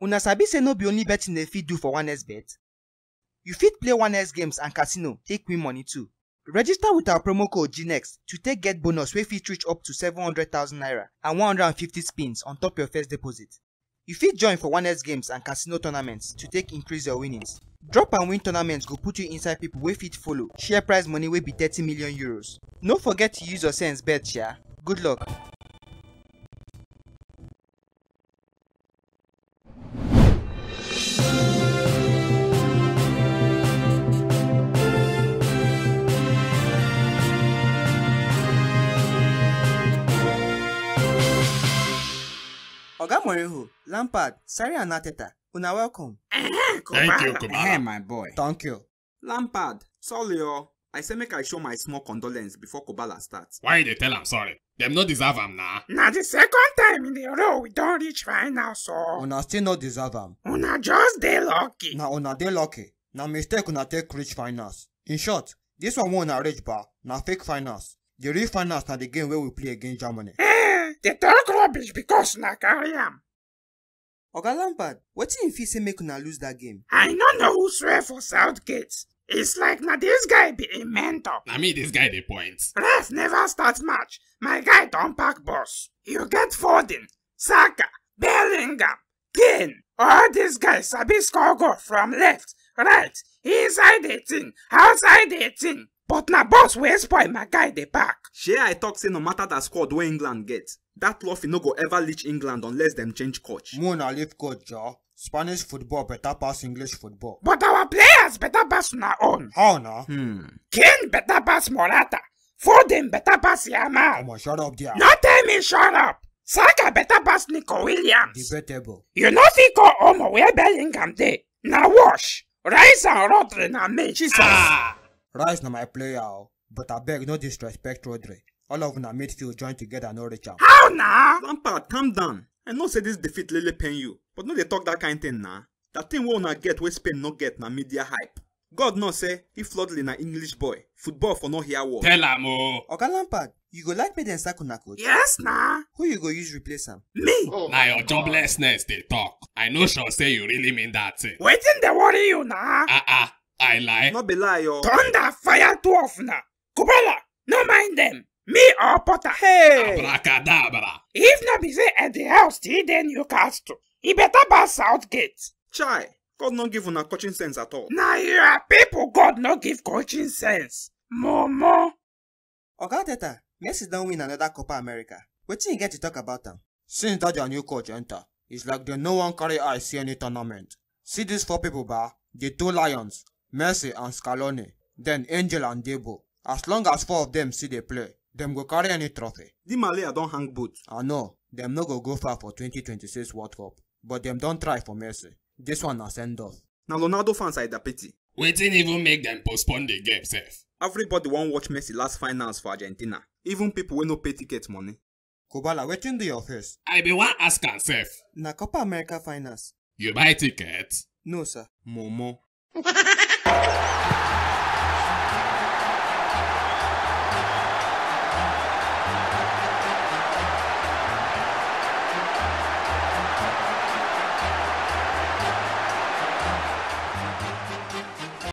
Una sabi say no be only betting dey fit do for 1xBet. You fit play 1x games and casino take win money too. Register with our promo code GNEXT to take get bonus wey fit reach up to 700,000 naira and 150 spins on top your first deposit. You fit join for 1x games and casino tournaments to take increase your winnings. Drop and win tournaments go put you inside people wey fit follow share prize money wey be 30 million euros. No forget to use your sense bet, sha. Good luck. Oga Mourinho, Lampard, Sarri and Arteta, una welcome. Thank you, Kubala. My boy. Thank you. Lampard, sorry I say make I show my small condolence before Kubala starts. Why they tell am sorry? Them no deserve am nah. Na the second time in a row we don't reach final, so Una still no deserve am. una just dey lucky. Na una dey lucky. Na mistake una take reach finals. In short, this one wey una reach bar, na fake finals. The real finals na the game wey we play against Germany. They talk rubbish because na carry am. Oga Lampard, wetin you feel say make una lose that game? I no know who swear for Southgate. It's like na this guy be a mentor. Na me this guy dey point. Ref never start match. My guy don pack boss. You get Foden, Saka, Bellingham, Kane. All these guys sabi score goal from left, right, inside 18, outside 18. But na boss wey spoil my guy dey pack. Shey I talk say no matter the squad wey England get, that trophy no go ever reach England unless them change coach. Mona leave coach, ja. Spanish football better pass English football. But our players better pass una own. How na? Kane better pass Morata. Foden better pass Yamal. Come on, shut up there. No tell me shut up. Saka better pass Nico Williams. Debatable. You know fit call Omo where Bellingham dey. Na wash. Rice and Rodri na me. Jesus. Rice na my player, but I beg no disrespect Rodri. All of una midfield join together no reach am. How na? Lampard, calm down. I know say this defeat really pain you, but no dey talk that kind thing nah. That thing wey una get wey Spain no get na media hype. God know say if Floodley na English boy, football for no hear word. Tell am o. Oga Lampard, you go like me dem sack una coach? Yes na. Who you go use replace am? Me. Na your joblessness dey talk. I no sure say you really mean that thing. Wetin dey worry you na? I lie. No be lie yo. Thunder fire two of na. Kubala, no mind them. Me or Potter. Hey! Abracadabra. If na be say at the house still dey Newcastle, he better pass Southgate. Chai, God no give una coaching sense at all. Na your people God no give coaching sense. Momo. Oga Arteta, Messi don win another Copa America. Wetin you get to talk about am? Since that your new coach enter, it's like they no one carry eye see any tournament. See these 4 people ba, the 2 Lions, Messi and Scaloni, then Angel and Debo. As long as 4 of them see they play, them go carry any trophy. Di Maria don hang boot. I know, them no go far for 2026 World Cup, but them don't try for Messi. This one na send off. Na Ronaldo fans are the pity. Wetin even make them postpone the game sef? Everybody wan watch Messi last finals for Argentina. Even people wey no pay ticket money. Kubala, wetin do your face? I be wan ask am sef. Na Copa America finals. You buy ticket? No, sir. Momo.